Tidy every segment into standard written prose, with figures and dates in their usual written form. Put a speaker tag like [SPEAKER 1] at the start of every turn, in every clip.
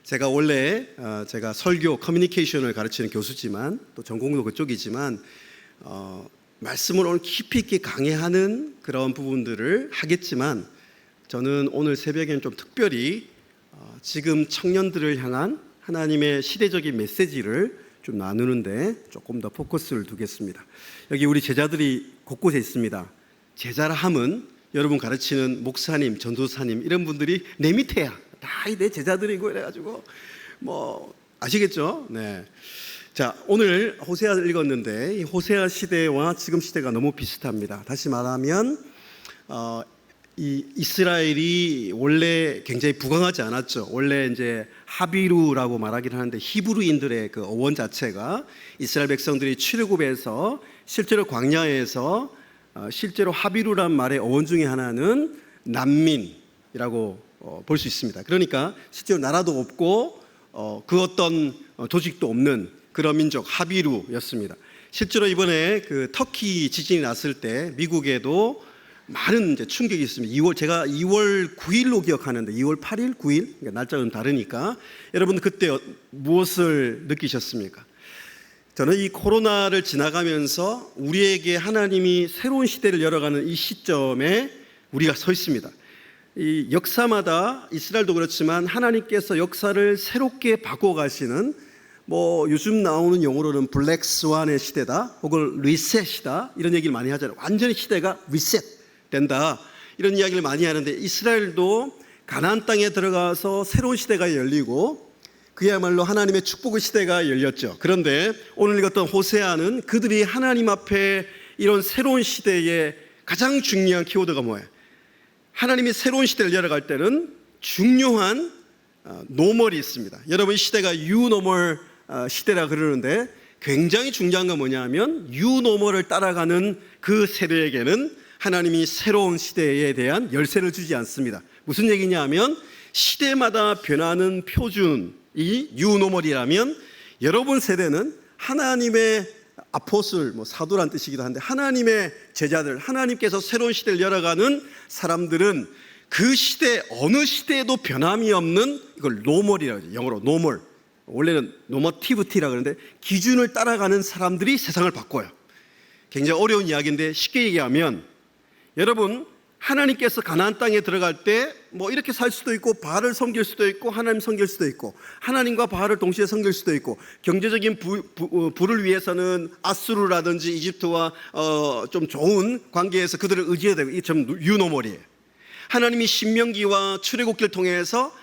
[SPEAKER 1] 제가 원래 제가 설교 커뮤니케이션을 가르치는 교수지만 또 전공도 그쪽이지만 말씀을 오늘 깊이 있게 강해하는 그런 부분들을 하겠지만 저는 오늘 새벽에는 좀 특별히 지금 청년들을 향한 하나님의 시대적인 메시지를 좀 나누는데 조금 더 포커스를 두겠습니다. 여기 우리 제자들이 곳곳에 있습니다. 제자라 함은 여러분 가르치는 목사님, 전도사님 이런 분들이 내 밑에야. 다 내 제자들이고 이래가지고 뭐 아시겠죠? 네. 자, 오늘 호세아를 읽었는데 이 호세아 시대와 지금 시대가 너무 비슷합니다. 다시 말하면 이 이스라엘이 원래 굉장히 부강하지 않았죠. 원래 이제 하비루라고 말하긴 하는데 히브리인들의 그 어원 자체가 이스라엘 백성들이 출애굽에서 실제로 광야에서 실제로 하비루란 말의 어원 중에 하나는 난민이라고 볼 수 있습니다. 그러니까 실제로 나라도 없고 그 어떤 조직도 없는 그런 민족 하비루였습니다. 실제로 이번에 그 터키 지진이 났을 때 미국에도 많은 이제 충격이 있습니다. 제가 2월 9일로 기억하는데 2월 8일, 9일 그러니까 날짜는 다르니까 여러분 그때 무엇을 느끼셨습니까? 저는 이 코로나를 지나가면서 우리에게 하나님이 새로운 시대를 열어가는 이 시점에 우리가 서 있습니다. 이 역사마다 이스라엘도 그렇지만 하나님께서 역사를 새롭게 바꿔가시는 뭐 요즘 나오는 용어로는 블랙 스완의 시대다 혹은 리셋이다 이런 얘기를 많이 하잖아요. 완전히 시대가 리셋 된다 이런 이야기를 많이 하는데 이스라엘도 가나안 땅에 들어가서 새로운 시대가 열리고 그야말로 하나님의 축복의 시대가 열렸죠. 그런데 오늘 읽었던 호세아는 그들이 하나님 앞에 이런 새로운 시대의 가장 중요한 키워드가 뭐예요? 하나님이 새로운 시대를 열어갈 때는 중요한 노멀이 있습니다. 여러분 이 시대가 유노멀 시대라 그러는데 굉장히 중요한 건 뭐냐면 유노멀을 따라가는 그 세대에게는 하나님이 새로운 시대에 대한 열쇠를 주지 않습니다. 무슨 얘기냐면 시대마다 변하는 표준이 유노멀이라면 여러분 세대는 하나님의 아포슬, 사도란 뜻이기도 한데 하나님의 제자들, 하나님께서 새로운 시대를 열어가는 사람들은 그 시대 어느 시대에도 변함이 없는 이걸 노멀이라고 하죠. 영어로 노멀. 원래는 노머티브티라고 그러는데 기준을 따라가는 사람들이 세상을 바꿔요. 굉장히 어려운 이야기인데 쉽게 얘기하면 여러분 하나님께서 가나안 땅에 들어갈 때 뭐 이렇게 살 수도 있고 바알을 섬길 수도 있고 하나님 섬길 수도 있고 하나님과 바알을 동시에 섬길 수도 있고 경제적인 부를 위해서는 아수르라든지 이집트와 좀 좋은 관계에서 그들을 의지해야 되고 이게 좀 유노멀이에요. 하나님이 신명기와 출애굽기를 통해서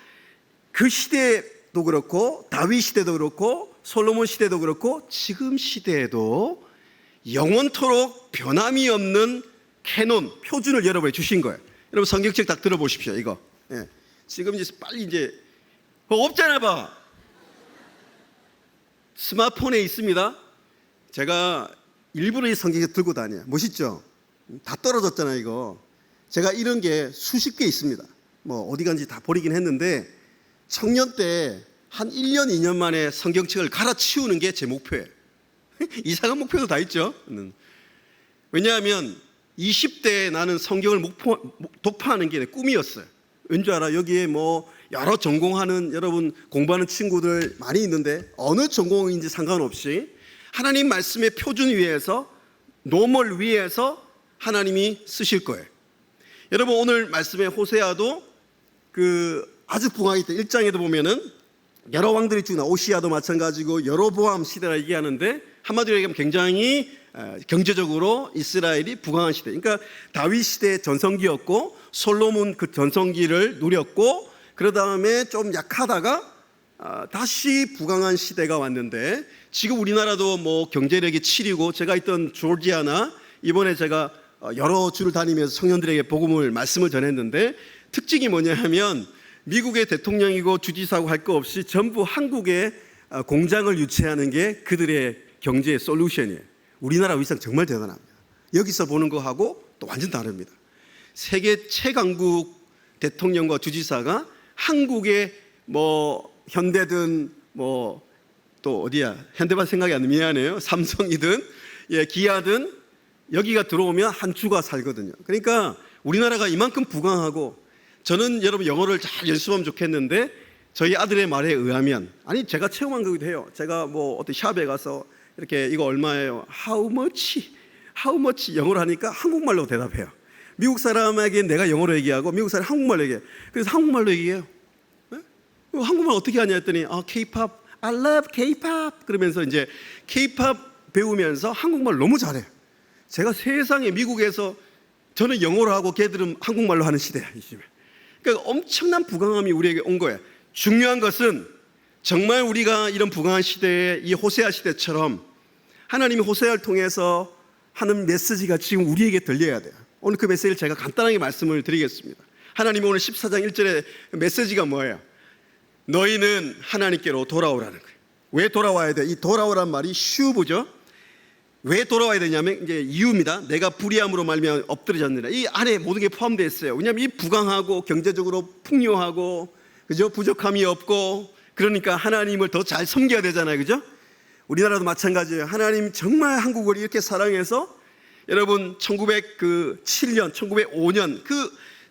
[SPEAKER 1] 그 시대도 그렇고 다윗 시대도 그렇고 솔로몬 시대도 그렇고 지금 시대에도 영원토록 변함이 없는 캐논, 표준을 여러분에 주신 거예요. 여러분 성경책 딱 들어보십시오. 이거 지금 이제 빨리 이제 없잖아 봐. 스마트폰에 있습니다. 제가 일부러 이 성경책 들고 다녀요. 멋있죠? 다 떨어졌잖아요 이거. 제가 이런 게 수십 개 있습니다. 뭐 어디 간지 다 버리긴 했는데 청년 때 한 1년 2년 만에 성경책을 갈아치우는 게 제 목표예요. 이상한 목표도 다 있죠. 왜냐하면 20대에 나는 성경을 독파하는 게 내 꿈이었어요. 왠지 알아? 여기에 뭐 여러 전공하는 여러분 공부하는 친구들 많이 있는데 어느 전공인지 상관없이 하나님 말씀의 표준 위에서 노멀 위에서 하나님이 쓰실 거예요. 여러분 오늘 말씀의 호세아도 아주 부강하기 때문에 1장에도 보면은 여러 왕들이 쭉 나와. 오시아도 마찬가지고 여로보암 시대라 얘기하는데 한마디로 얘기하면 굉장히 경제적으로 이스라엘이 부강한 시대. 그러니까 다윗 시대의 전성기였고 솔로몬 그 전성기를 누렸고 그 다음에 좀 약하다가 다시 부강한 시대가 왔는데 지금 우리나라도 뭐 경제력이 7이고 제가 있던 조지아나 이번에 제가 여러 주를 다니면서 청년들에게 말씀을 전했는데 특징이 뭐냐 하면 미국의 대통령이고 주지사고 할 거 없이 전부 한국에 공장을 유치하는 게 그들의 경제의 솔루션이에요. 우리나라 위상 정말 대단합니다. 여기서 보는 거하고 또 완전 다릅니다. 세계 최강국 대통령과 주지사가 한국의 뭐 현대든 뭐 또 어디야 현대만 생각이 안 나면 미안해요. 삼성이든 기아든 여기가 들어오면 한 주가 살거든요. 그러니까 우리나라가 이만큼 부강하고 저는 여러분 영어를 잘 연습하면 좋겠는데 저희 아들의 말에 의하면, 아니 제가 체험한 거기도 해요. 제가 뭐 어떤 샵에 가서 이렇게 이거 얼마예요? How much 영어로 하니까 한국말로 대답해요. 미국 사람에게 내가 영어로 얘기하고 미국 사람이 한국말로 얘기해요. 그래서 한국말로 얘기해요. 네? 한국말 어떻게 하냐 했더니 K-pop, I love K-pop 그러면서 이제 K-pop 배우면서 한국말 너무 잘해요. 제가 세상에 미국에서 저는 영어로 하고 걔들은 한국말로 하는 시대야. 그러니까 엄청난 부강함이 우리에게 온 거예요. 중요한 것은 정말 우리가 이런 부강한 시대에 이 호세아 시대처럼 하나님이 호세아를 통해서 하는 메시지가 지금 우리에게 들려야 돼요. 오늘 그 메시지를 제가 간단하게 말씀을 드리겠습니다. 하나님이 오늘 14장 1절에 메시지가 뭐예요? 너희는 하나님께로 돌아오라는 거예요. 왜 돌아와야 돼? 이 돌아오란 말이 슈브죠. 왜 돌아와야 되냐면 이제 이유입니다. 내가 불의함으로 말미암아 엎드려졌느라. 이 안에 모든 게 포함되어 있어요. 왜냐하면 이 부강하고 경제적으로 풍요하고 그죠? 부족함이 없고 그러니까 하나님을 더 잘 섬겨야 되잖아요. 그죠? 우리나라도 마찬가지예요. 하나님 정말 한국을 이렇게 사랑해서 여러분 1907년, 1905년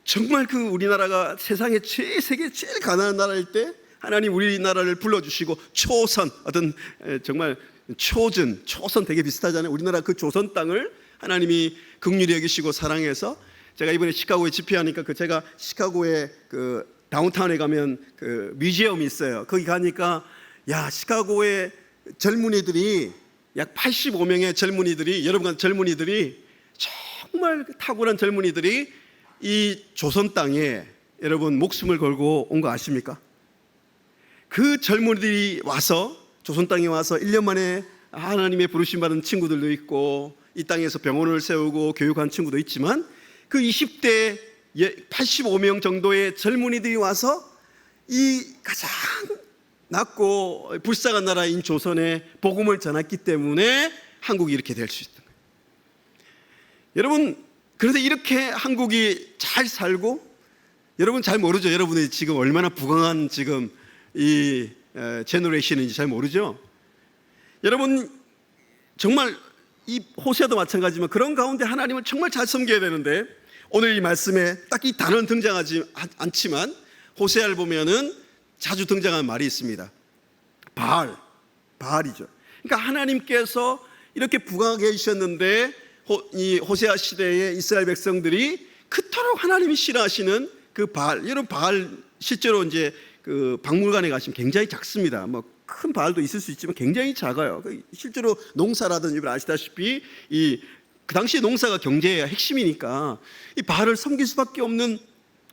[SPEAKER 1] 정말 우리나라가 세상에 세계 제일 가난한 나라일 때 하나님 우리나라를 불러주시고 초선 어떤 정말 초선 되게 비슷하잖아요. 우리나라 그 조선 땅을 하나님이 긍휼히 여기시고 사랑해서 제가 이번에 시카고에 집회하니까 제가 시카고에 다운타운에 가면 뮤지엄이 있어요. 거기 가니까 시카고의 젊은이들이 약 85명의 젊은이들이 여러분 젊은이들이 정말 탁월한 젊은이들이 이 조선 땅에 여러분 목숨을 걸고 온 거 아십니까? 그 젊은이들이 와서 조선 땅에 와서 1년 만에 하나님의 부르심 받은 친구들도 있고 이 땅에서 병원을 세우고 교육한 친구도 있지만 그 20대 85명 정도의 젊은이들이 와서 이 가장 낮고 불쌍한 나라인 조선에 복음을 전했기 때문에 한국이 이렇게 될 수 있던 거예요. 여러분 그런데 이렇게 한국이 잘 살고 여러분 잘 모르죠. 여러분이 지금 얼마나 부강한 지금 이 제너레이션인지 잘 모르죠. 여러분 정말 이 호세아도 마찬가지지만 그런 가운데 하나님을 정말 잘 섬겨야 되는데 오늘 이 말씀에 딱 이 단어는 등장하지 않지만 호세아를 보면은 자주 등장하는 말이 있습니다. 바알이죠. 그러니까 하나님께서 이렇게 부강하게 해주셨는데 이 호세아 시대의 이스라엘 백성들이 그토록 하나님이 싫어하시는 그 바알. 여러분 바알 실제로 이제 그 박물관에 가시면 굉장히 작습니다. 뭐 큰 바알도 있을 수 있지만 굉장히 작아요. 실제로 농사라든지 아시다시피 그 당시에 농사가 경제의 핵심이니까 이 바알을 섬길 수밖에 없는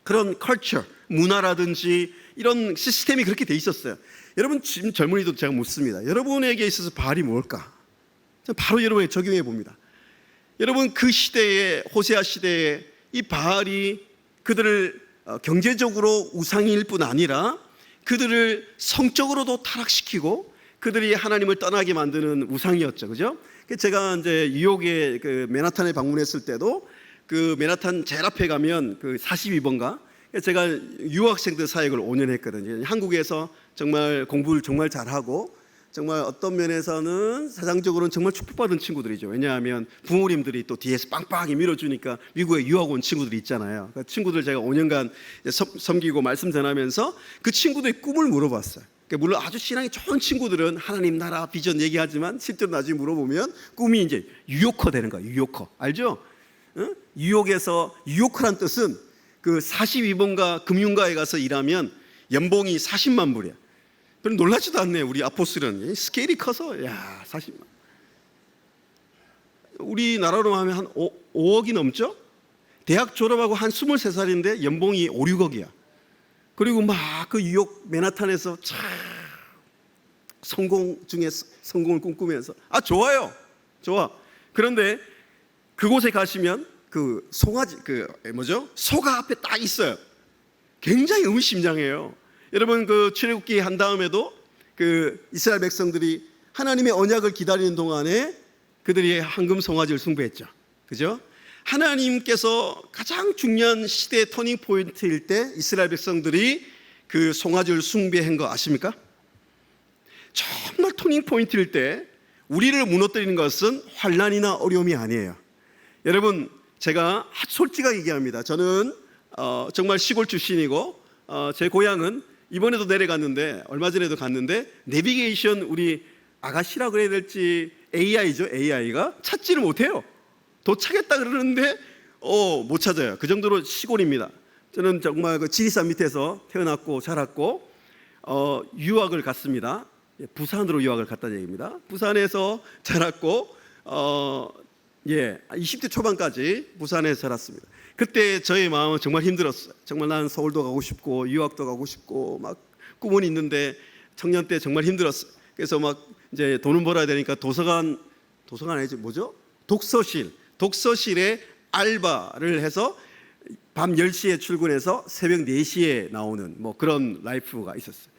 [SPEAKER 1] 그런 컬처, 문화라든지 이런 시스템이 그렇게 돼 있었어요. 여러분 지금 젊은이도 제가 묻습니다. 여러분에게 있어서 바알이 뭘까? 바로 여러분에게 적용해 봅니다. 여러분 그 시대에 호세아 시대에 이 바알이 그들을 경제적으로 우상일 뿐 아니라 그들을 성적으로도 타락시키고 그들이 하나님을 떠나게 만드는 우상이었죠. 그죠? 제가 이제 뉴욕에 맨하탄에 방문했을 때도 그 맨하탄 제일 앞에 가면 42번가 제가 유학생들 사역을 5년 했거든요. 한국에서 정말 공부를 정말 잘하고 정말 어떤 면에서는 사상적으로는 정말 축복받은 친구들이죠. 왜냐하면 부모님들이 또 뒤에서 빵빵히 밀어주니까 미국에 유학 온 친구들이 있잖아요. 그 친구들 제가 5년간 섬기고 말씀 전하면서 그 친구들의 꿈을 물어봤어요. 물론 아주 신앙이 좋은 친구들은 하나님 나라 비전 얘기하지만 실제로 나중에 물어보면 꿈이 이제 유효커 되는 거야. 유효커 알죠? 응? 유효커란 뜻은 42번가 금융가에 가서 일하면 연봉이 40만 불이야. 별로 놀라지도 않네. 우리 아포스는 스케일이 커서 40만. 우리나라로 하면 한 5억이 넘죠? 대학 졸업하고 한 23살인데 연봉이 5, 6억이야. 그리고 막 뉴욕 맨하탄에서 참 성공 중에 성공을 꿈꾸면서 좋아요. 좋아. 그런데 그곳에 가시면 송아지 소가 앞에 딱 있어요. 굉장히 의미심장해요. 여러분 출애굽기 한 다음에도 이스라엘 백성들이 하나님의 언약을 기다리는 동안에 그들이 황금 송아지를 숭배했죠. 그죠? 하나님께서 가장 중요한 시대의 터닝 포인트일 때 이스라엘 백성들이 그 송아지를 숭배한 거 아십니까? 정말 터닝 포인트일 때 우리를 무너뜨리는 것은 환난이나 어려움이 아니에요. 여러분 제가 솔직하게 얘기합니다. 저는 정말 시골 출신이고 제 고향은 이번에도 내려갔는데, 얼마 전에도 갔는데 내비게이션 우리 아가씨라고 그래야 될지 AI죠. AI가 찾지를 못해요. 도착했다 그러는데 못 찾아요. 그 정도로 시골입니다. 저는 정말 그 지리산 밑에서 태어났고 자랐고 유학을 갔습니다. 부산으로 유학을 갔다는 얘기입니다. 부산에서 자랐고 20대 초반까지 부산에서 살았습니다. 그때 저의 마음은 정말 힘들었어요. 정말 나는 서울도 가고 싶고 유학도 가고 싶고 막 꿈은 있는데 청년 때 정말 힘들었어요. 그래서 막 이제 돈은 벌어야 되니까 도서관 아니지 뭐죠? 독서실에 알바를 해서 밤 10시에 출근해서 새벽 4시에 나오는 뭐 그런 라이프가 있었어요.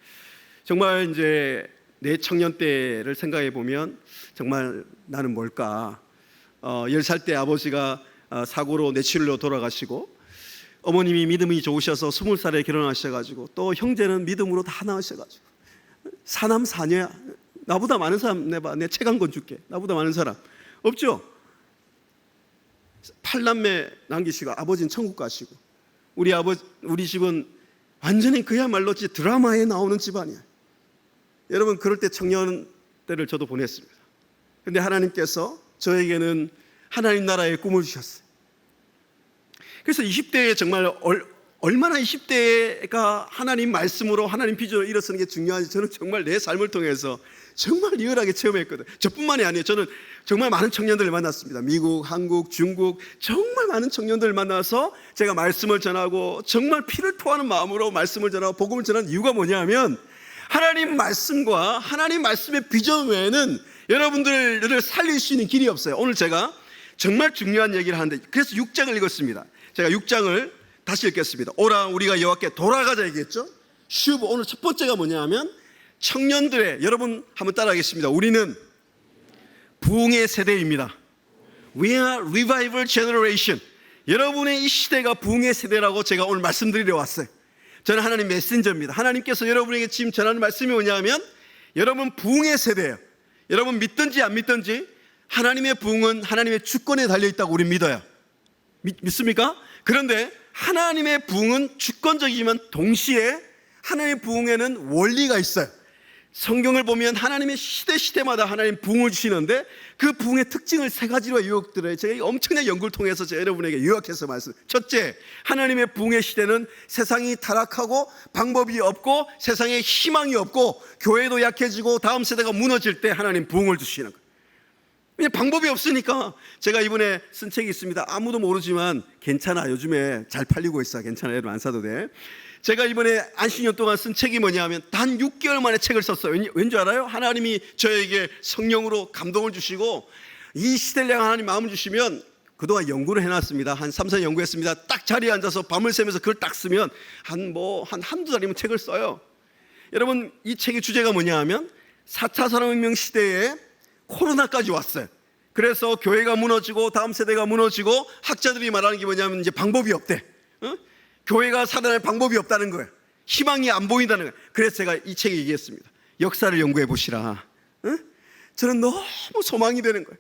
[SPEAKER 1] 정말 이제 내 청년 때를 생각해 보면 정말 나는 뭘까? 10살 때 아버지가 사고로 뇌출혈로 돌아가시고, 어머님이 믿음이 좋으셔서 20살에 결혼하셔가지고, 또 형제는 믿음으로 다 낳으셔가지고, 사남 사녀야. 나보다 많은 사람 내봐. 내 책 한 권 줄게. 나보다 많은 사람 없죠? 8남매 남기시고 아버지는 천국 가시고, 우리 집은 완전히 그야말로 드라마에 나오는 집안이야. 여러분, 그럴 때 청년 때를 저도 보냈습니다. 근데 하나님께서 저에게는 하나님 나라의 꿈을 주셨어요. 그래서 20대에 정말 얼마나 20대가 하나님 말씀으로 하나님 비전으로 일어서는 게 중요한지 저는 정말 내 삶을 통해서 정말 리얼하게 체험했거든요. 저뿐만이 아니에요. 저는 정말 많은 청년들을 만났습니다. 미국, 한국, 중국 정말 많은 청년들을 만나서 제가 말씀을 전하고 정말 피를 토하는 마음으로 말씀을 전하고 복음을 전하는 이유가 뭐냐면, 하나님 말씀과 하나님 말씀의 비전 외에는 여러분들을 살릴 수 있는 길이 없어요. 오늘 제가 정말 중요한 얘기를 하는데, 그래서 6장을 읽었습니다. 제가 6장을 다시 읽겠습니다. 오라 우리가 여호와께 돌아가자 얘기했죠. 슈브. 오늘 첫 번째가 뭐냐면 청년들의, 여러분 한번 따라하겠습니다. 우리는 부흥의 세대입니다. We are revival generation. 여러분의 이 시대가 부흥의 세대라고 제가 오늘 말씀드리려 왔어요. 저는 하나님 메신저입니다. 하나님께서 여러분에게 지금 전하는 말씀이 뭐냐면, 여러분 부흥의 세대예요. 여러분 믿든지 안 믿든지 하나님의 부흥은 하나님의 주권에 달려있다고 우리 믿어요. 믿습니까? 그런데 하나님의 부흥은 주권적이지만 동시에 하나님의 부흥에는 원리가 있어요. 성경을 보면 하나님의 시대마다 하나님 부흥을 주시는데, 그 부흥의 특징을 3가지로 요약들어요. 제가 엄청난 연구를 통해서 제가 여러분에게 요약해서 말씀. 첫째, 하나님의 부흥의 시대는 세상이 타락하고 방법이 없고 세상에 희망이 없고 교회도 약해지고 다음 세대가 무너질 때 하나님 부흥을 주시는 거예요. 그냥 방법이 없으니까. 제가 이번에 쓴 책이 있습니다. 아무도 모르지만 괜찮아. 요즘에 잘 팔리고 있어. 괜찮아. 여러분 안 사도 돼. 제가 이번에 안식년 동안 쓴 책이 뭐냐면 단 6개월 만에 책을 썼어요. 왠지 알아요? 하나님이 저에게 성령으로 감동을 주시고 이 시대를 향한 하나님 마음을 주시면, 그동안 연구를 해놨습니다. 한 3, 4년 연구했습니다. 딱 자리에 앉아서 밤을 새면서 그걸 딱 쓰면 한두 달이면 책을 써요. 여러분, 이 책의 주제가 뭐냐 하면 4차 산업혁명 시대에 코로나까지 왔어요. 그래서 교회가 무너지고 다음 세대가 무너지고 학자들이 말하는 게 뭐냐면 이제 방법이 없대. 교회가 살아날 방법이 없다는 거예요. 희망이 안 보인다는 거예요. 그래서 제가 이 책에 얘기했습니다. 역사를 연구해 보시라. 저는 너무 소망이 되는 거예요.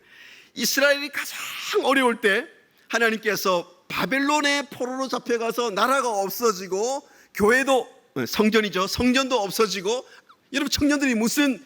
[SPEAKER 1] 이스라엘이 가장 어려울 때 하나님께서 바벨론의 포로로 잡혀가서 나라가 없어지고, 교회도 성전이죠. 성전도 없어지고, 여러분 청년들이 무슨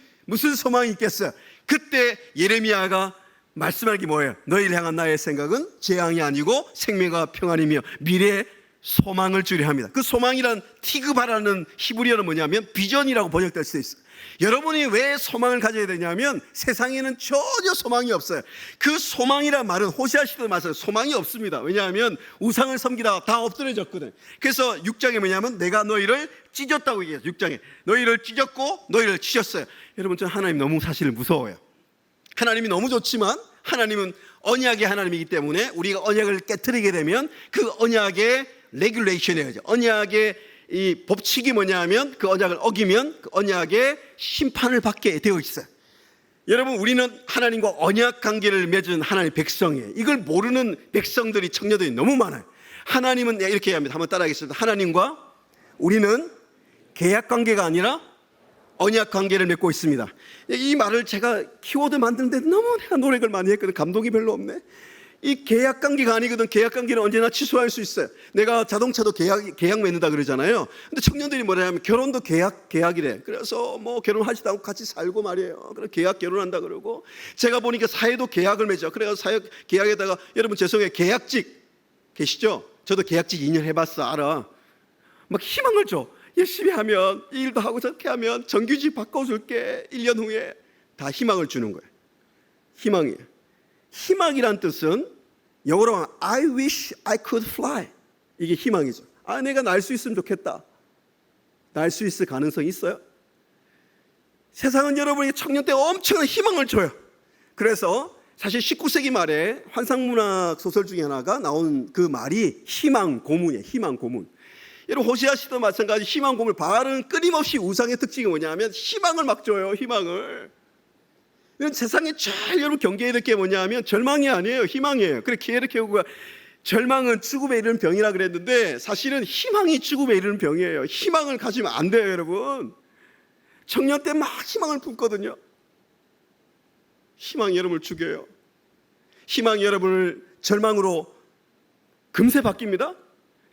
[SPEAKER 1] 소망이 있겠어요? 그때 예레미야가 말씀하는 게 뭐예요? 너희를 향한 나의 생각은 재앙이 아니고 생명과 평안이며 미래의 소망을 주려 합니다. 그 소망이란 티그바라는 히브리어는 뭐냐면 비전이라고 번역될 수 있어요. 여러분이 왜 소망을 가져야 되냐면 세상에는 전혀 소망이 없어요. 그 소망이란 말은 호세아 시대도 마찬가지로 소망이 없습니다. 왜냐하면 우상을 섬기다가 다 엎드려졌거든요. 그래서 6장에 뭐냐면 내가 너희를 찢었다고 얘기해요. 6장에 너희를 찢었고 너희를 치셨어요. 여러분, 저는 하나님 너무 사실 무서워요. 하나님이 너무 좋지만 하나님은 언약의 하나님이기 때문에 우리가 언약을 깨트리게 되면 그 언약의 레귤레이션이에요. 언약의 이 법칙이 뭐냐면 그 언약을 어기면 그 언약의 심판을 받게 되어 있어요. 여러분, 우리는 하나님과 언약 관계를 맺은 하나님의 백성이에요. 이걸 모르는 백성들이, 청년들이 너무 많아요. 하나님은 이렇게 얘기합니다. 한번 따라하겠습니다. 하나님과 우리는 계약 관계가 아니라 언약 관계를 맺고 있습니다. 이 말을 제가 키워드 만드는데 너무 내가 노력을 많이 했거든요. 감동이 별로 없네. 이 계약 관계가 아니거든. 계약 관계는 언제나 취소할 수 있어요. 내가 자동차도 계약 맺는다 그러잖아요. 근데 청년들이 뭐냐면 결혼도 계약이래. 그래서 뭐 결혼하지도 않고 같이 살고 말이에요. 그래 결혼한다 그러고, 제가 보니까 사회도 계약을 맺죠. 그래서 사회 계약에다가, 여러분 죄송해요, 계약직 계시죠? 저도 계약직 2년 해봤어, 알아. 막 희망을 줘. 열심히 하면, 이 일도 하고 저렇게 하면 정규직 바꿔줄게. 1년 후에. 다 희망을 주는 거예요. 희망이에요. 희망이란 뜻은 영어로 I wish I could fly. 이게 희망이죠. 내가 날 수 있으면 좋겠다. 날 수 있을 가능성이 있어요? 세상은 여러분에게 청년 때 엄청난 희망을 줘요. 그래서 사실 19세기 말에 환상문학 소설 중에 하나가 나온 그 말이 희망 고문이에요. 희망 고문. 여러분 호세아 시도 마찬가지 희망 고문. 바알은 끊임없이 우상의 특징이 뭐냐면 희망을 막 줘요. 희망을. 이건 세상에 제일 여러분 경계해야 될 게 뭐냐면 절망이 아니에요. 희망이에요. 그래 키에르 케고가 절망은 죽음에 이르는 병이라 그랬는데, 사실은 희망이 죽음에 이르는 병이에요. 희망을 가지면 안 돼요, 여러분. 청년 때 막 희망을 품거든요. 희망이 여러분을 죽여요. 희망이 여러분을 절망으로 금세 바뀝니다.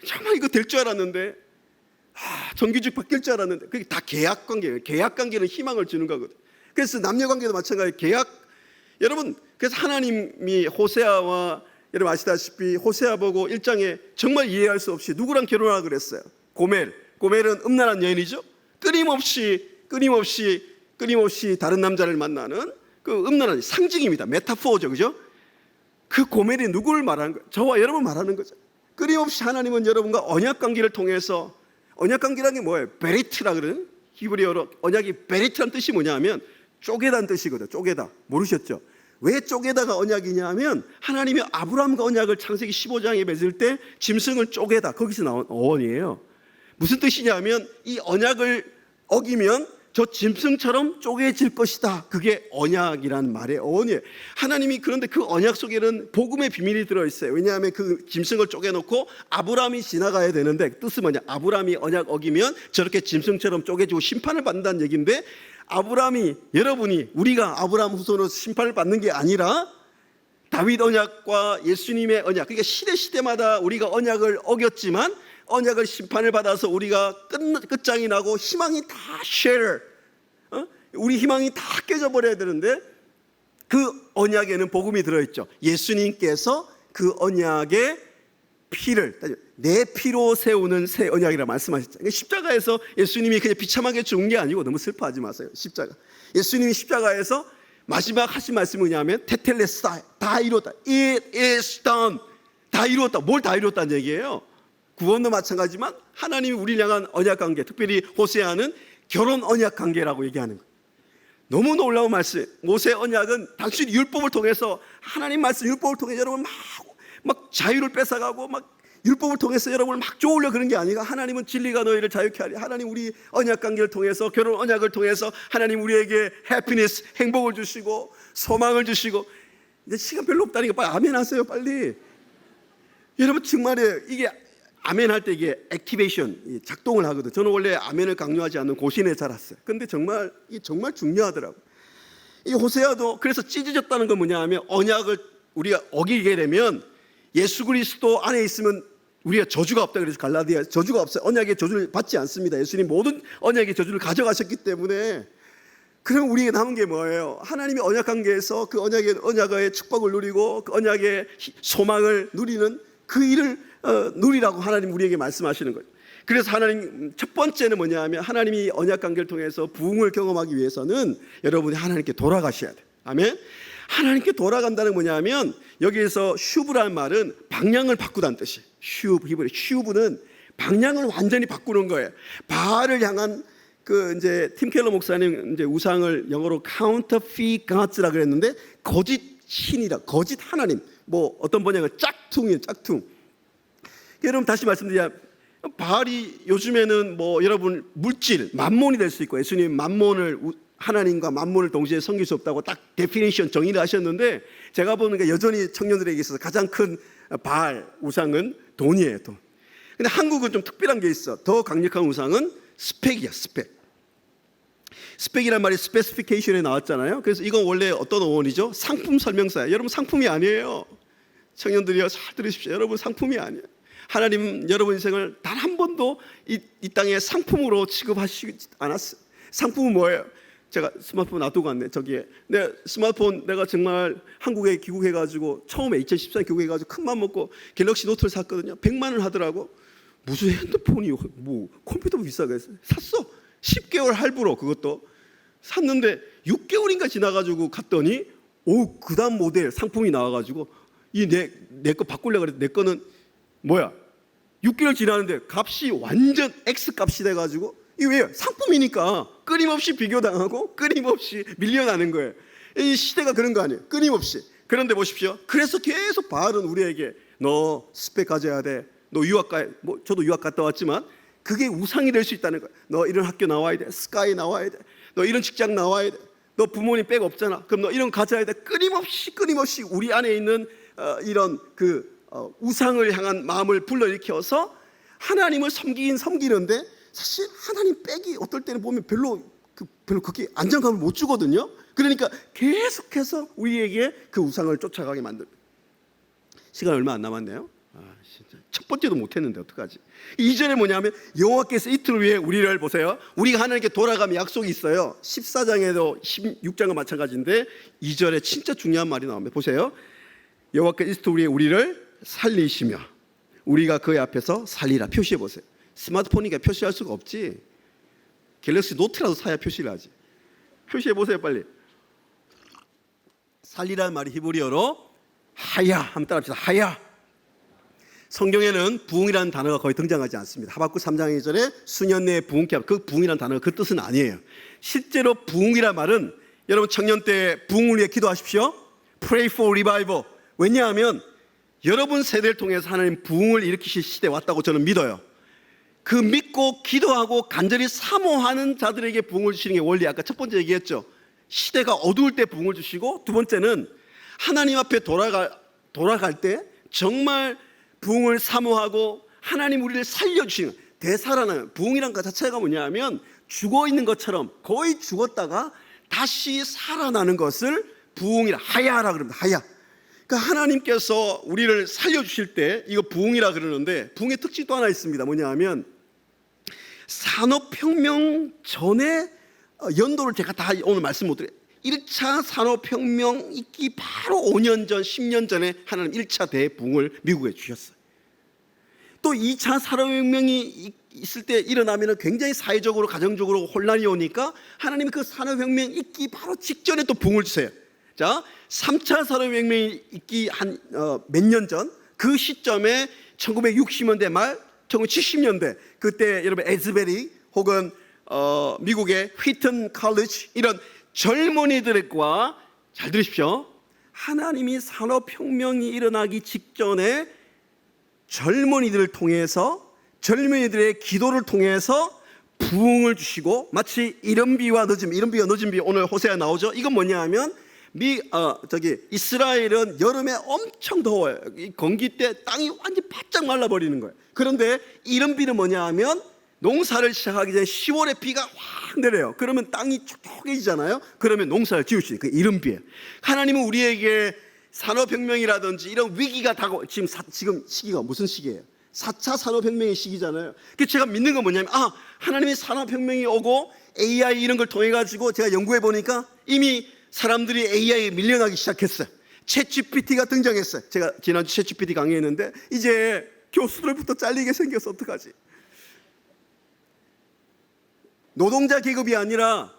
[SPEAKER 1] 정말 이거 될 줄 알았는데, 정규직 바뀔 줄 알았는데, 그게 다 계약 관계예요. 계약 관계는 희망을 주는 거거든요. 그래서 남녀 관계도 마찬가지예요. 계약. 여러분, 그래서 하나님이 호세아와, 여러분 아시다시피 호세아 보고 1장에 정말 이해할 수 없이 누구랑 결혼하라 그랬어요? 고멜은 음란한 여인이죠. 끊임없이 다른 남자를 만나는 그 음란한 상징입니다. 메타포죠, 그죠? 그 고멜이 누구를 말하는 거예요? 저와 여러분 말하는 거죠. 끊임없이 하나님은 여러분과 언약 관계를 통해서, 언약 관계라는 게 뭐예요? 베리트라 그러는, 히브리어로 언약이 베리트란 뜻이 뭐냐면 쪼개다는 뜻이거든요. 쪼개다. 모르셨죠? 왜 쪼개다가 언약이냐 하면, 하나님이 아브라함과 언약을 창세기 15장에 맺을 때 짐승을 쪼개다, 거기서 나온 어원이에요. 무슨 뜻이냐면 이 언약을 어기면 저 짐승처럼 쪼개질 것이다. 그게 언약이라는 말의 어원이에요. 하나님이, 그런데 그 언약 속에는 복음의 비밀이 들어있어요. 왜냐하면 그 짐승을 쪼개놓고 아브라함이 지나가야 되는데, 뜻은 뭐냐? 아브라함이 언약 어기면 저렇게 짐승처럼 쪼개지고 심판을 받는다는 얘기인데, 아브라함이, 여러분이, 우리가 아브라함 후손으로 심판을 받는 게 아니라 다윗 언약과 예수님의 언약, 그러니까 시대마다 우리가 언약을 어겼지만 언약을 심판을 받아서 우리가 끝장이 나고 희망이 다 쉐어, 우리 희망이 다 깨져버려야 되는데, 그 언약에는 복음이 들어있죠. 예수님께서 그 언약의 피를, 내 피로 세우는 새 언약이라 말씀하셨죠. 그러니까 십자가에서 예수님이 그냥 비참하게 죽은 게 아니고, 너무 슬퍼하지 마세요. 십자가, 예수님이 십자가에서 마지막 하신 말씀이 뭐냐면 테텔레스타이, 다 이루었다. It is done. 다 이루었다. 뭘 다 이루었다는 얘기예요? 구원도 마찬가지지만 하나님이 우리를 향한 언약 관계, 특별히 호세아는 결혼 언약 관계라고 얘기하는 거예요. 너무 놀라운 말씀. 모세 언약은 당시 율법을 통해서, 하나님 말씀 율법을 통해 여러분 막 자유를 뺏어가고 막 율법을 통해서 여러분을 막 쪼으려 그런 게 아니라, 하나님은 진리가 너희를 자유케 하리. 하나님 우리 언약 관계를 통해서, 결혼 언약을 통해서 하나님 우리에게 해피니스, 행복을 주시고 소망을 주시고. 이제 시간 별로 없다니까 빨리 아멘 하세요, 빨리. 여러분 정말이에요. 이게 아멘 할 때 이게 액티베이션, 작동을 하거든. 저는 원래 아멘을 강요하지 않는 고신에 자랐어요. 근데 정말 이게 정말 중요하더라고. 이 호세아도 그래서 찢어졌다는 건 뭐냐 하면, 언약을 우리가 어기게 되면 예수 그리스도 안에 있으면 우리가 저주가 없다. 그래서 갈라디아 저주가 없어요. 언약의 저주를 받지 않습니다. 예수님 모든 언약의 저주를 가져가셨기 때문에. 그럼 우리에게 남은 게 뭐예요? 하나님의 언약 관계에서 그 언약의 축복을 누리고 그 언약의 소망을 누리는 그 일을 누리라고 하나님 우리에게 말씀하시는 거예요. 그래서 하나님 첫 번째는 뭐냐 하면, 하나님이 언약 관계를 통해서 부흥을 경험하기 위해서는 여러분이 하나님께 돌아가셔야 돼요. 아멘. 하나님께 돌아간다는 뭐냐 하면, 여기에서 슈브라는 말은 방향을 바꾸다는 뜻이에요. 슈브는 방향을 완전히 바꾸는 거예요. 바알을 향한 그 이제 팀 켈러 목사님 이제 우상을 영어로 counterfeit gods라 그랬는데, 거짓 신이라, 거짓 하나님. 뭐 어떤 번역은 짝퉁이에요, 짝퉁. 여러분 다시 말씀드리면, 바알이 요즘에는 뭐 여러분 물질, 만몬이 될 수 있고, 예수님 만몬을, 하나님과 만몬을 동시에 섬길 수 없다고 딱 데피니션 정의를 하셨는데, 제가 보니까 여전히 청년들에게 있어서 가장 큰 바알 우상은 돈이에요, 돈. 근데 한국은 좀 특별한 게 있어. 더 강력한 우상은 스펙이야, 스펙. 스펙이란 말이 스페시피케이션에 나왔잖아요. 그래서 이건 원래 어떤 어원이죠? 상품 설명서예요. 여러분 상품이 아니에요. 청년들이여 잘 들으십시오. 여러분 상품이 아니에요. 하나님 여러분 인생을 단 한 번도 이 땅에 상품으로 취급하시지 않았어요. 상품은 뭐예요? 제가 스마트폰 놔두고 왔네. 저기에 내 스마트폰 내가 정말 한국에 귀국해가지고 처음에 2014년 귀국해가지고 큰맘 먹고 갤럭시 노트를 샀거든요. 100만 원 하더라고. 무슨 핸드폰이 뭐 컴퓨터 비싸게 샀어. 10개월 할부로 그것도 샀는데 6개월인가 지나가지고 갔더니 그 다음 모델 상품이 나와가지고 이 내 거 바꾸려고 그랬는데 내 거는 뭐야? 6개월 지났는데 값이 완전 X 값이 돼가지고 이게 왜요? 상품이니까 끊임없이 비교당하고 끊임없이 밀려나는 거예요. 이 시대가 그런 거 아니에요? 끊임없이. 그런데 보십시오. 그래서 계속 바울은 우리에게 너 스펙 가져야 돼. 너 유학 저도 유학 갔다 왔지만 그게 우상이 될 수 있다는 거예요. 너 이런 학교 나와야 돼. 스카이 나와야 돼. 너 이런 직장 나와야 돼. 너 부모님 백 없잖아. 그럼 너 이런 가져야 돼. 끊임없이 우리 안에 있는 이런 우상을 향한 마음을 불러일으켜서 하나님을 섬기는데 사실 하나님 백이 어떨 때는 보면 별로 그렇게 안정감을 못 주거든요. 그러니까 계속해서 우리에게 그 우상을 쫓아가게 만듭니다. 시간 얼마 안 남았네요. 진짜 첫 번째도 못했는데 어떡하지? 2절에 뭐냐면 여호와께서 이틀을 위해 우리를 보세요. 우리가 하나님께 돌아가면 약속이 있어요. 14장에도 16장과 마찬가지인데 2절에 진짜 중요한 말이 나옵니다. 보세요. 여호와께서 이틀을 위해 우리를 살리시며 우리가 그의 앞에서 살리라. 표시해 보세요. 스마트폰이니까 표시할 수가 없지. 갤럭시 노트라도 사야 표시를 하지. 표시해 보세요 빨리. 살리라는 말이 히브리어로 하야 한번 따라합시다. 하야. 성경에는 부흥이라는 단어가 거의 등장하지 않습니다. 하박국 3장 2절에 수년 내에 부흥케 하라. 그 부흥이라는 단어가 그 뜻은 아니에요. 실제로 부흥이란 말은 여러분 청년 때 부흥을 위해 기도하십시오. Pray for revival. 왜냐하면 여러분 세대를 통해서 하나님 부흥을 일으키실 시대에 왔다고 저는 믿어요. 그 믿고 기도하고 간절히 사모하는 자들에게 부흥을 주시는 게 원리. 아까 첫 번째 얘기했죠. 시대가 어두울 때 부흥을 주시고, 두 번째는 하나님 앞에 돌아갈 때 정말 부흥을 사모하고 하나님 우리를 살려주시는, 되살아나는, 부흥이란 것 자체가 뭐냐면 죽어있는 것처럼 거의 죽었다가 다시 살아나는 것을 부흥이라, 하야라 그럽니다. 하야. 그러니까 하나님께서 우리를 살려주실 때 이거 부흥이라 그러는데, 부흥의 특징이 또 하나 있습니다. 뭐냐면 산업혁명 전에 연도를 제가 다 오늘 말씀 못 드려요. 1차 산업혁명 있기 바로 5년 전, 10년 전에 하나님 1차 대부흥을 미국에 주셨어요. 또 2차 산업혁명이 있을 때 일어나면 굉장히 사회적으로 가정적으로 혼란이 오니까 하나님이 그 산업혁명 있기 바로 직전에 또 부흥을 주세요. 자, 3차 산업혁명이 있기 한 몇 년 전, 그 시점에 1960년대 말 1970년대 그때 여러분 에즈베리 혹은 미국의 휘튼 칼리지 이런 젊은이들과, 잘 들으십시오, 하나님이 산업혁명이 일어나기 직전에 젊은이들을 통해서, 젊은이들의 기도를 통해서 부흥을 주시고, 마치 이른 비와 늦은 비 오늘 호세아 나오죠. 이건 뭐냐 하면 이스라엘은 여름에 엄청 더워요. 이 건기 때 땅이 완전 바짝 말라버리는 거예요. 그런데 이른 비는 뭐냐 하면 농사를 시작하기 전에 10월에 비가 확 내려요. 그러면 땅이 촉촉해지잖아요. 그러면 농사를 지을 수 있어요. 그 이른 비에 하나님은 우리에게 산업혁명이라든지 이런 위기가 지금 시기가 무슨 시기예요? 4차 산업혁명의 시기잖아요. 그래서 제가 믿는 건 뭐냐면 하나님의 산업혁명이 오고 AI 이런 걸 통해 가지고 제가 연구해 보니까 이미 사람들이 AI에 밀려나기 시작했어요. 챗GPT가 등장했어요. 제가 지난주 챗GPT 강의했는데 이제 교수들부터 잘리게 생겨서 어떡하지? 노동자 계급이 아니라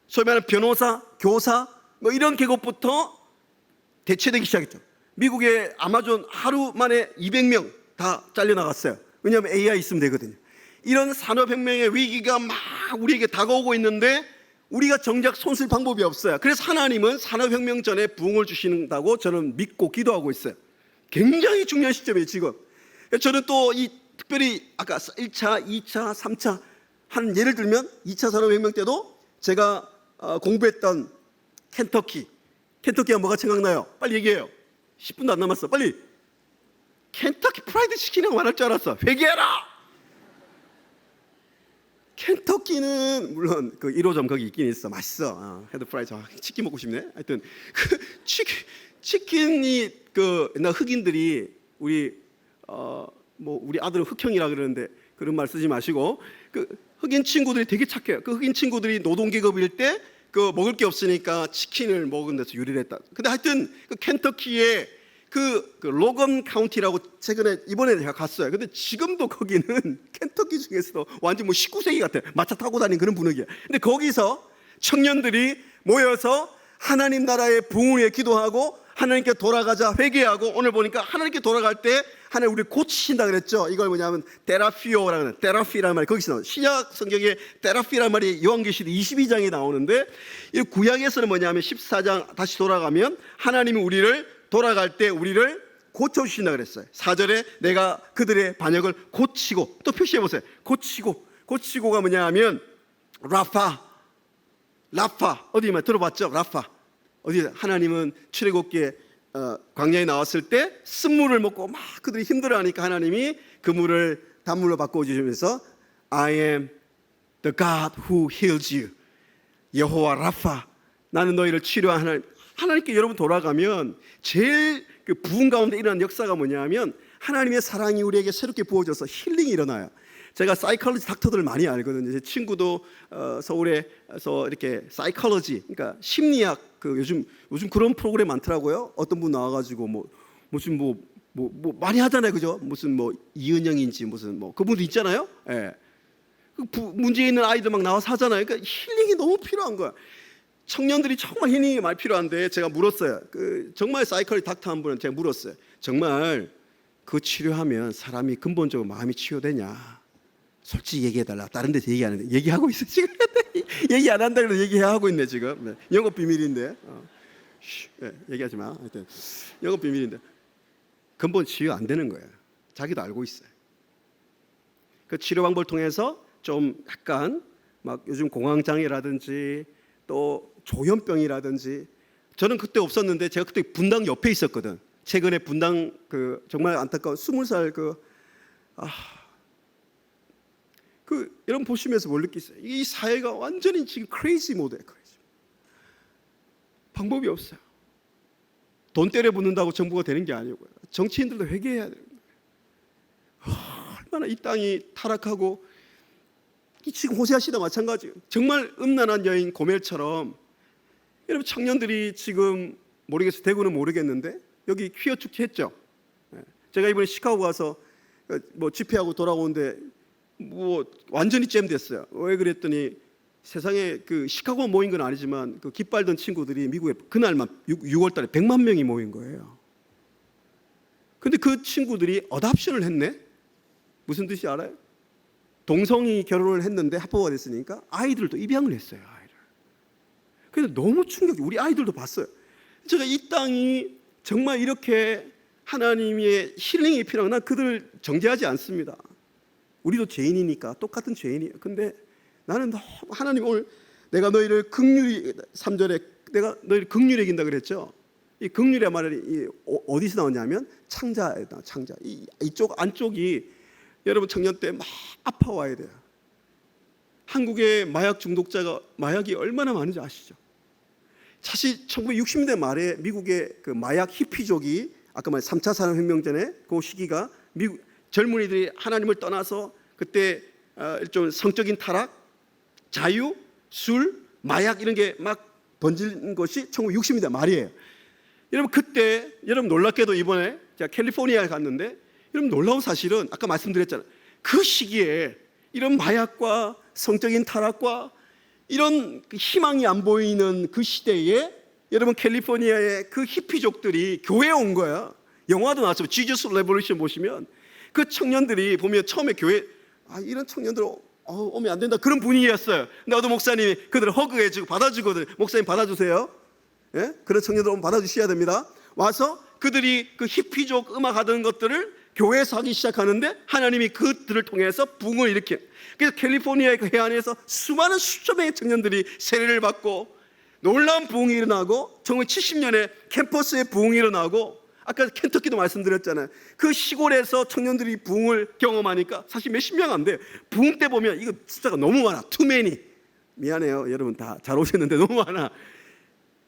[SPEAKER 1] 소위 말하는 변호사, 교사 뭐 이런 계급부터 대체되기 시작했죠. 미국의 아마존 하루 만에 200명 다 잘려나갔어요. 왜냐하면 AI 있으면 되거든요. 이런 산업혁명의 위기가 막 우리에게 다가오고 있는데 우리가 정작 손쓸 방법이 없어요. 그래서 하나님은 산업혁명 전에 부흥을 주신다고 저는 믿고 기도하고 있어요. 굉장히 중요한 시점이에요 지금. 저는 또 이 특별히 아까 1차, 2차, 3차 한 예를 들면 2차 산업혁명 때도 제가 공부했던 켄터키 하면 뭐가 생각나요? 빨리 얘기해요. 10분도 안 남았어. 빨리. 켄터키 프라이드 치킨이라고 말할 줄 알았어. 회개해라. 켄터키는 물론 그 1호점 거기 있긴 있어. 맛있어. 헤드 프라이드 치킨 먹고 싶네. 하여튼 그 치킨이 그 옛날 흑인들이 우리 뭐 우리 아들은 흑형이라 그러는데 그런 말 쓰지 마시고 그 흑인 친구들이 되게 착해요. 그 흑인 친구들이 노동계급일 때 그 먹을 게 없으니까 치킨을 먹은 데서 유래를 했다. 근데 하여튼 그 켄터키에 그 로건 카운티라고 최근에 이번에 제가 갔어요. 근데 지금도 거기는 켄터키 중에서도 완전 뭐 19세기 같아요. 마차 타고 다니는 그런 분위기야. 근데 거기서 청년들이 모여서 하나님 나라의 부흥을 위해 기도하고 하나님께 돌아가자 회개하고 오늘 보니까 하나님께 돌아갈 때 하나님 우리를 고치신다 그랬죠. 이걸 뭐냐면 테라피오라는 테라피라는 말이 거기서 나와요. 신약 성경에 테라피라는 말이 요한계시록 22장에 나오는데 이 구약에서는 뭐냐면 14장 다시 돌아가면 하나님이 우리를 돌아갈 때 우리를 고쳐주신다 그랬어요. 4절에 내가 그들의 반역을 고치고 또 표시해 보세요. 고치고가 뭐냐 하면 라파 어디 말 들어봤죠? 라파 어디 하나님은 출애굽기에 광야에 나왔을 때 쓴물을 먹고 막 그들이 힘들어하니까 하나님이 그 물을 단물로 바꿔주시면서 I am the God who heals you. 여호와 라파 나는 너희를 치료하는 하나님께 여러분 돌아가면 제일 그 부흥 가운데 일어난 역사가 뭐냐면 하나님의 사랑이 우리에게 새롭게 부어져서 힐링이 일어나요. 제가 사이콜로지 닥터들을 많이 알거든요. 제 친구도 서울에서 이렇게 사이콜로지, 그러니까 심리학 그 요즘 그런 프로그램 많더라고요. 어떤 분 나와가지고 무슨 많이 하잖아요, 그죠? 무슨 뭐 이은영인지 무슨 뭐 그분도 있잖아요. 예. 문제 있는 아이들 막 나와서 하잖아요. 그러니까 힐링이 너무 필요한 거야. 청년들이 정말 힐링이 많이 필요한데 제가 물었어요. 정말 사이콜로지 닥터 한 분은 제가 물었어요. 정말 그 치료하면 사람이 근본적으로 마음이 치유되냐? 솔직히 얘기해달라. 다른 데서 얘기 안 했는데 얘기하고 있어 지금. 얘기 안 한다 그래서 얘기하고 있네 지금. 네. 영업 비밀인데 네, 얘기하지 마. 하여튼 영업 비밀인데 근본 치유 안 되는 거예요. 자기도 알고 있어요. 그 치료 방법을 통해서 좀 약간 막 요즘 공황장애라든지 또 조현병이라든지 저는 그때 없었는데 제가 그때 분당 옆에 있었거든. 최근에 분당 그 정말 안타까운 20살 여러분 보시면서 뭘 느끼세요? 이 사회가 완전히 지금 크레이지 모드예요. 방법이 없어요. 돈 때려 붓는다고 정부가 되는 게 아니고요. 정치인들도 회개해야 돼요. 얼마나 이 땅이 타락하고 지금 호세아 시대 마찬가지예요. 정말 음란한 여인 고멜처럼 여러분 청년들이 지금 모르겠어요. 대구는 모르겠는데 여기 퀴어 축제 했죠. 제가 이번에 시카고 가서 뭐 집회하고 돌아오는데 뭐 완전히 잼됐어요. 왜 그랬더니 세상에 그 시카고 모인 건 아니지만 그 깃발던 친구들이 미국에 그날만 6월 달에 100만 명이 모인 거예요. 근데 그 친구들이 어답션을 했네. 무슨 뜻이 알아요? 동성이 결혼을 했는데 합법화 됐으니까 아이들도 입양을 했어요. 아이를. 그래서 너무 충격이 우리 아이들도 봤어요. 제가 이 땅이 정말 이렇게 하나님의 힐링이 필요한 난 그들을 정죄하지 않습니다. 우리도 죄인이니까 똑같은 죄인이에요. 근데 나는 하나님 오늘 내가 너희를 긍휼히 3절에 내가 너희를 긍휼히 여긴다 그랬죠. 이 긍휼의 말이 어디서 나오냐면 창자에다 창자. 이쪽 안쪽이 여러분 청년 때 막 아파와야 돼요. 한국의 마약 중독자가 마약이 얼마나 많은지 아시죠? 사실 1960년대 말에 미국의 그 마약 히피족이 아까 말한 3차 산업혁명 전에 그 시기가 미국 젊은이들이 하나님을 떠나서 그때 좀 성적인 타락, 자유, 술, 마약 이런 게 막 번진 것이 1960년대 말이에요. 여러분 그때 여러분 놀랍게도 이번에 제가 캘리포니아에 갔는데 여러분 놀라운 사실은 아까 말씀드렸잖아요. 그 시기에 이런 마약과 성적인 타락과 이런 희망이 안 보이는 그 시대에 여러분 캘리포니아의 그 히피족들이 교회에 온 거야. 영화도 나왔죠. 지저스 레볼루션 보시면 그 청년들이 보면 처음에 교회 이런 청년들 오면 안 된다 그런 분위기였어요. 근데 어떤 목사님이 그들을 허그해주고 받아주거든. 목사님 받아주세요. 예? 그런 청년들 오면 받아주셔야 됩니다. 와서 그들이 그 히피족 음악 하던 것들을 교회에서 하기 시작하는데 하나님이 그들을 통해서 부흥을 일으켜. 그래서 캘리포니아의 그 해안에서 수많은 수천 명의 청년들이 세례를 받고 놀라운 부흥이 일어나고 1970년에 캠퍼스에 부흥이 일어나고 아까 켄터키도 말씀드렸잖아요. 그 시골에서 청년들이 부흥을 경험하니까 사실 몇십 명 안 돼요. 부흥 때 보면 이거 숫자가 너무 많아. too many. 미안해요. 여러분 다 잘 오셨는데 너무 많아.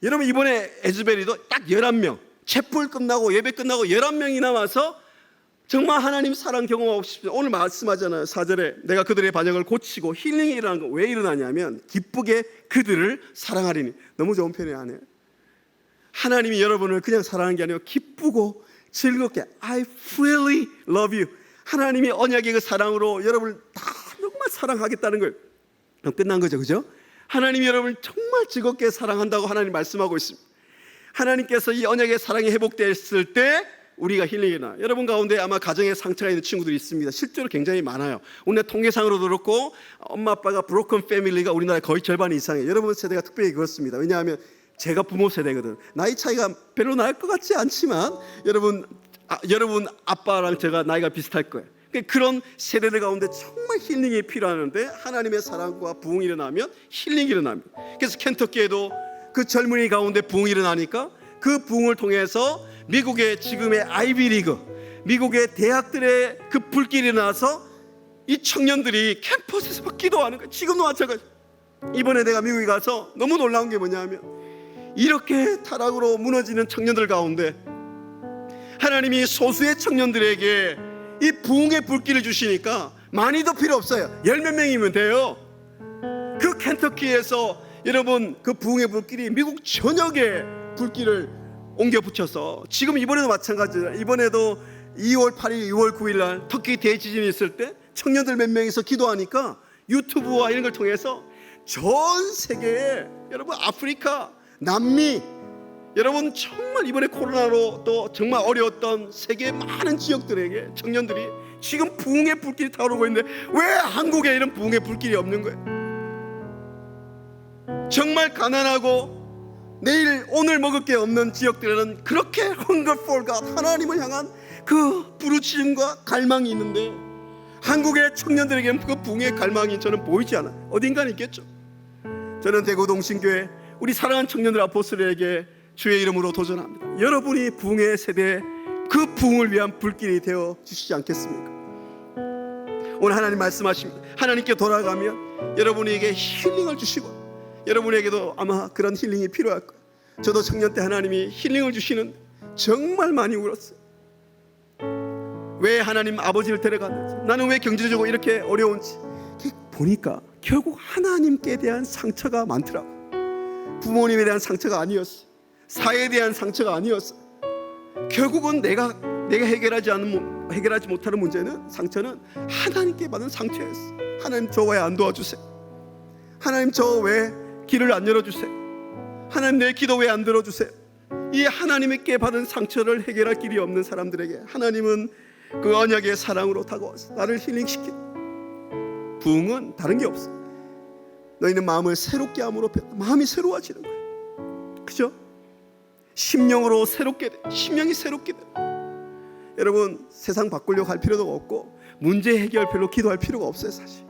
[SPEAKER 1] 여러분 이번에 에즈베리도 딱 11명. 촛불 끝나고 예배 끝나고 11명이나 와서 정말 하나님 사랑 경험하고 싶습니다. 오늘 말씀하잖아요. 4절에 내가 그들의 반역을 고치고 힐링이 일어나는 거 왜 일어나냐면 기쁘게 그들을 사랑하리니. 너무 좋은 표현이 아니에요. 하나님이 여러분을 그냥 사랑하는 게 아니고 기쁘고 즐겁게 I really love you. 하나님이 언약의 그 사랑으로 여러분을 다 정말 사랑하겠다는 거예요. 그럼 끝난 거죠, 그죠? 하나님이 여러분을 정말 즐겁게 사랑한다고 하나님 말씀하고 있습니다. 하나님께서 이 언약의 사랑이 회복됐을 때 우리가 힐링이 나. 여러분 가운데 아마 가정에 상처가 있는 친구들이 있습니다. 실제로 굉장히 많아요. 오늘 통계상으로도 그렇고 엄마 아빠가 브로큰 패밀리가 우리나라의 거의 절반 이상이에요. 여러분 세대가 특별히 그렇습니다. 왜냐하면 제가 부모 세대거든. 나이 차이가 별로 날 것 같지 않지만 여러분 아빠랑 제가 나이가 비슷할 거예요. 그런 세대들 가운데 정말 힐링이 필요하는데 하나님의 사랑과 부흥이 일어나면 힐링이 일어납니다. 그래서 켄터키에도 그 젊은이 가운데 부흥이 일어나니까 그 부흥을 통해서 미국의 지금의 아이비리그, 미국의 대학들의 그 불길이 일어나서 이 청년들이 캠퍼스에서 막 기도하는 거예요. 지금도 마찬가지. 이번에 내가 미국에 가서 너무 놀라운 게 뭐냐면 이렇게 타락으로 무너지는 청년들 가운데 하나님이 소수의 청년들에게 이 부흥의 불길을 주시니까 많이도 필요 없어요. 10몇 명이면 돼요. 그 켄터키에서 여러분 그 부흥의 불길이 미국 전역에 불길을 옮겨 붙여서 지금 이번에도 마찬가지예요. 이번에도 2월 8일, 2월 9일 날 터키 대지진이 있을 때 청년들 몇 명이서 기도하니까 유튜브와 이런 걸 통해서 전 세계에 여러분 아프리카, 남미 여러분 정말 이번에 코로나로 또 정말 어려웠던 세계의 많은 지역들에게 청년들이 지금 부흥의 불길이 타오르고 있는데 왜 한국에 이런 부흥의 불길이 없는 거예요? 정말 가난하고 내일 오늘 먹을 게 없는 지역들에는 그렇게 hunger for God 하나님을 향한 그 부르짖음과 갈망이 있는데 한국의 청년들에게는 그 부흥의 갈망이 저는 보이지 않아요. 어딘가는 있겠죠. 저는 대구동신교회 우리 사랑하는 청년들 아포스들에게 주의 이름으로 도전합니다. 여러분이 부흥의 세대에 그 부흥을 위한 불길이 되어 주시지 않겠습니까? 오늘 하나님 말씀하십니다. 하나님께 돌아가면 여러분에게 힐링을 주시고 여러분에게도 아마 그런 힐링이 필요할 거예요. 저도 청년 때 하나님이 힐링을 주시는 정말 많이 울었어요. 왜 하나님 아버지를 데려갔는지, 나는 왜 경제적으로 이렇게 어려운지 보니까 결국 하나님께 대한 상처가 많더라고요. 부모님에 대한 상처가 아니었어요. 사회에 대한 상처가 아니었어요. 결국은 내가 해결하지 못하는 문제는 상처는 하나님께 받은 상처였어요. 하나님 저 왜 안 도와주세요? 하나님 저 왜 길을 안 열어주세요? 하나님 내 기도 왜 안 들어주세요? 이 하나님께 받은 상처를 해결할 길이 없는 사람들에게 하나님은 그 언약의 사랑으로 다가와서 나를 힐링시키는 부흥은 다른 게 없어. 너희는 마음을 새롭게 함으로 마음이 새로워지는 거예요. 그죠? 심령으로 새롭게 돼. 심령이 새롭게 돼. 여러분 세상 바꾸려고 할 필요도 없고 문제 해결 별로 기도할 필요가 없어요. 사실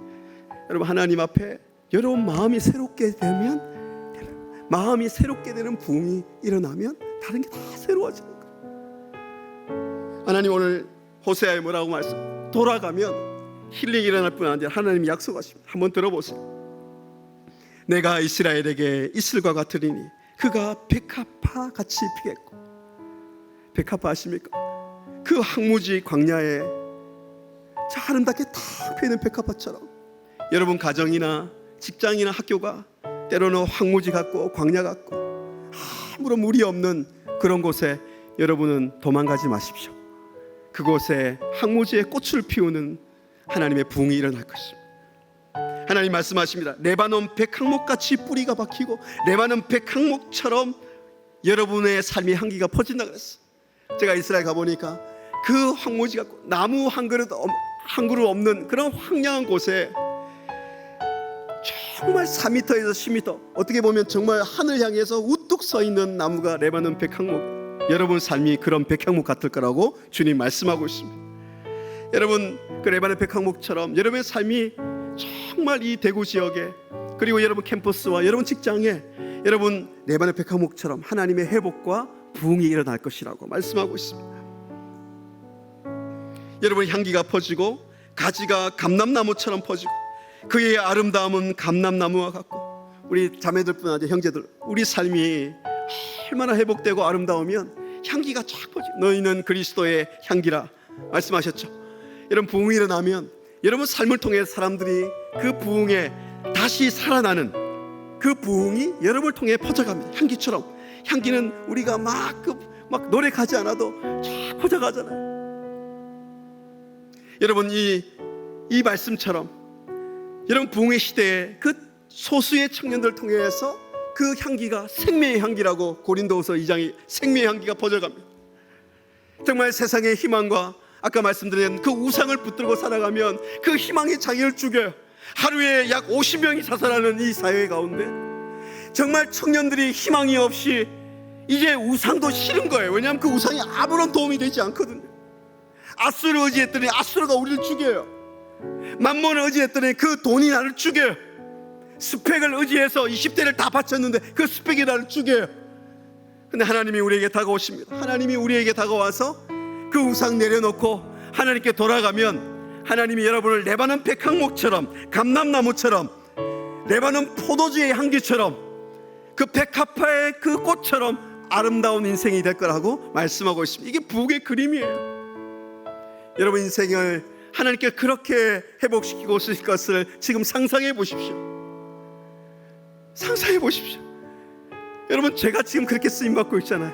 [SPEAKER 1] 여러분 하나님 앞에 여러분 마음이 새롭게 되면 마음이 새롭게 되는 부흥이 일어나면 다른 게 다 새로워지는 거예요. 하나님 오늘 호세아에 뭐라고 말씀? 돌아가면 힐링이 일어날 뿐 아니라 하나님이 약속하십니다. 한번 들어보세요. 내가 이스라엘에게 이슬과 같으리니 그가 백합화 같이 피겠고. 백합화 아십니까? 그 황무지 광야에 저 아름답게 탁 피는 백합화처럼 여러분 가정이나 직장이나 학교가 때로는 황무지 같고 광야 같고 아무런 물이 없는 그런 곳에 여러분은 도망가지 마십시오. 그곳에 황무지에 꽃을 피우는 하나님의 부흥이 일어날 것입니다. 하나님 말씀하십니다. 레바논 백항목같이 뿌리가 박히고 레바논 백항목처럼 여러분의 삶의 향기가 퍼진다 그랬어요. 제가 이스라엘 가보니까 그 황무지 같고 나무 한 그루 없는 그런 황량한 곳에 정말 4m에서 10m 어떻게 보면 정말 하늘 향해서 우뚝 서 있는 나무가 레바논 백항목. 여러분 삶이 그런 백항목 같을 거라고 주님 말씀하고 있습니다. 여러분 그 레바논 백항목처럼 여러분의 삶이 정말 이 대구 지역에 그리고 여러분 캠퍼스와 여러분 직장에 여러분 레바논 백항목처럼 하나님의 회복과 부흥이 일어날 것이라고 말씀하고 있습니다. 여러분 향기가 퍼지고 가지가 감람나무처럼 퍼지고 그의 아름다움은 감람나무와 같고 우리 자매들뿐 아니라 형제들 우리 삶이 얼마나 회복되고 아름다우면 향기가 쫙 퍼지. 너희는 그리스도의 향기라 말씀하셨죠. 여러분, 부흥이 일어나면 여러분 삶을 통해 사람들이 그 부흥에 다시 살아나는 그 부흥이 여러분을 통해 퍼져갑니다. 향기처럼. 향기는 우리가 막 노력하지 않아도 쫙 퍼져가잖아요. 여러분, 이 말씀처럼 여러분 부흥의 시대에 그 소수의 청년들 통해서 그 향기가 생명의 향기라고 고린도후서 2장이 생명의 향기가 퍼져갑니다. 정말 세상의 희망과 아까 말씀드린 그 우상을 붙들고 살아가면 그 희망이 자기를 죽여요. 하루에 약 50명이 자살하는 이 사회 가운데 정말 청년들이 희망이 없이 이제 우상도 싫은 거예요. 왜냐하면 그 우상이 아무런 도움이 되지 않거든요. 아수를 의지했더니 아수르가 우리를 죽여요. 만몬을 의지했더니 그 돈이 나를 죽여요. 스펙을 의지해서 20대를 다 바쳤는데 그 스펙이 나를 죽여요. 근데 하나님이 우리에게 다가오십니다. 하나님이 우리에게 다가와서 그 우상 내려놓고 하나님께 돌아가면 하나님이 여러분을 레바논 백향목처럼, 감람나무처럼, 레바논 포도주의 향기처럼, 그 백합화의 그 꽃처럼 아름다운 인생이 될 거라고 말씀하고 있습니다. 이게 부흥의 그림이에요. 여러분 인생을 하나님께 그렇게 회복시키고 있을 것을 지금 상상해 보십시오. 상상해 보십시오. 여러분, 제가 지금 그렇게 쓰임받고 있잖아요.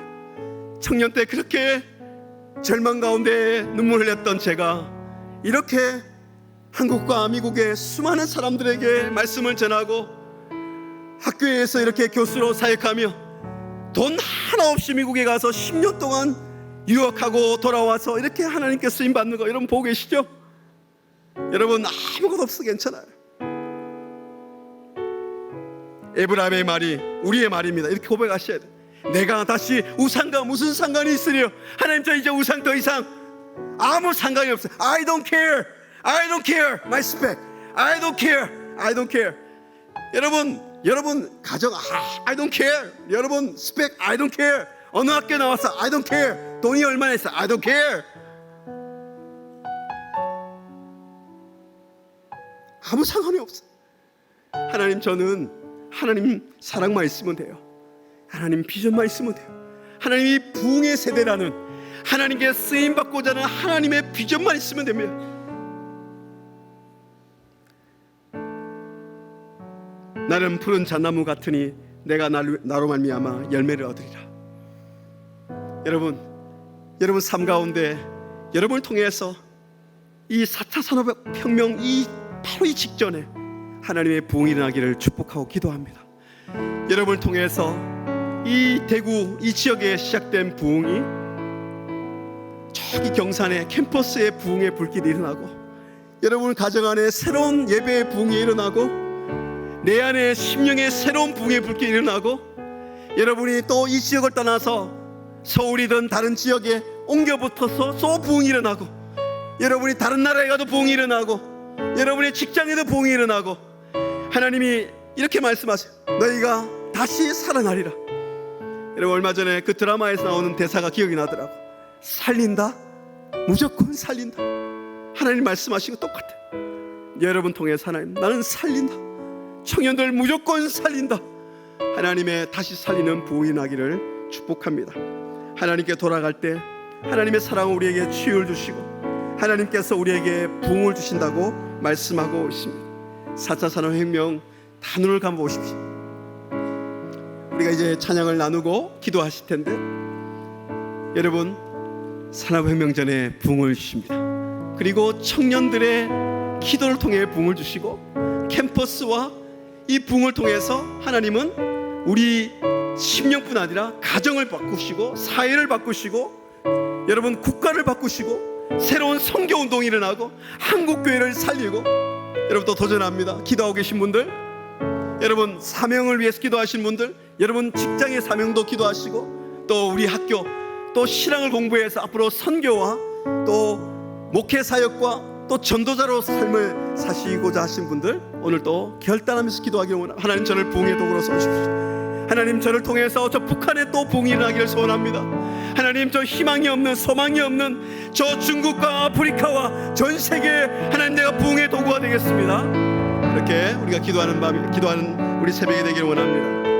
[SPEAKER 1] 청년 때 그렇게 절망 가운데 눈물 흘렸던 제가 이렇게 한국과 미국의 수많은 사람들에게 말씀을 전하고 학교에서 이렇게 교수로 사역하며 돈 하나 없이 미국에 가서 10년 동안 유학하고 돌아와서 이렇게 하나님께 쓰임받는 거 여러분 보고 계시죠? 여러분, 아무것도 없어 괜찮아요. 에브라임의 말이 우리의 말입니다. 이렇게 고백하셔야 돼요. 내가 다시 우상과 무슨 상관이 있으려? 하나님, 저 이제 우상 더 이상 아무 상관이 없어요. I don't care. I don't care. My spec. I don't care. I don't care. 여러분 가정 I don't care. 여러분 스펙 I don't care. 어느 학교 나와서 I don't care. 돈이 얼마나 있어 I don't care. 아무 상관이 없어. 하나님, 저는 하나님 사랑만 있으면 돼요. 하나님 비전만 있으면 돼요. 하나님이 부흥의 세대라는 하나님께 쓰임받고자 하는 하나님의 비전만 있으면 됩니다. 나는 푸른 잣나무 같으니 내가 나로 말미암아 열매를 얻으리라. 여러분 삶 가운데 여러분을 통해서 이 4차 산업혁명 바로 이 직전에 하나님의 부흥이 일어나기를 축복하고 기도합니다. 여러분을 통해서 이 대구 이 지역에 시작된 부흥이 저기 경산의 캠퍼스의 부흥의 불길이 일어나고, 여러분 가정 안에 새로운 예배의 부흥이 일어나고, 내 안에 심령의 새로운 부흥의 불길이 일어나고, 여러분이 또 이 지역을 떠나서 서울이든 다른 지역에 옮겨 붙어서 또 부흥이 일어나고, 여러분이 다른 나라에 가도 부흥이 일어나고, 여러분의 직장에도 부흥이 일어나고, 하나님이 이렇게 말씀하세요. 너희가 다시 살아나리라. 여러분, 얼마 전에 그 드라마에서 나오는 대사가 기억이 나더라고. 살린다, 무조건 살린다. 하나님 말씀하신 거 똑같아요. 여러분 통해서 하나님, 나는 살린다. 청년들 무조건 살린다. 하나님의 다시 살리는 부흥이 나기를 축복합니다. 하나님께 돌아갈 때 하나님의 사랑은 우리에게 치유를 주시고 하나님께서 우리에게 부흥을 주신다고 말씀하고 있습니다. 4차 산업혁명 다 눈을 감아보십시오. 우리가 이제 찬양을 나누고 기도하실 텐데, 여러분 산업혁명 전에 부흥을 주십니다. 그리고 청년들의 기도를 통해 부흥을 주시고, 캠퍼스와 이 부흥을 통해서 하나님은 우리 심령뿐 아니라 가정을 바꾸시고 사회를 바꾸시고, 여러분 국가를 바꾸시고, 새로운 선교운동이 일어나고 한국교회를 살리고, 여러분 또 도전합니다. 기도하고 계신 분들, 여러분 사명을 위해서 기도하신 분들, 여러분 직장의 사명도 기도하시고, 또 우리 학교 또 신앙을 공부해서 앞으로 선교와 또 목회사역과 또 전도자로 삶을 사시고자 하신 분들, 오늘 또 결단하면서 기도하기를 원합니다. 하나님, 저를 부흥의 도구로 써주십시오. 하나님, 저를 통해서 저 북한에 또 부흥이 일어나기를 소원합니다. 하나님, 저 희망이 없는, 소망이 없는 저 중국과 아프리카와 전 세계에 하나님, 내가 부흥의 도구가 되겠습니다. 이렇게 우리가 기도하는 우리 새벽이 되기를 원합니다.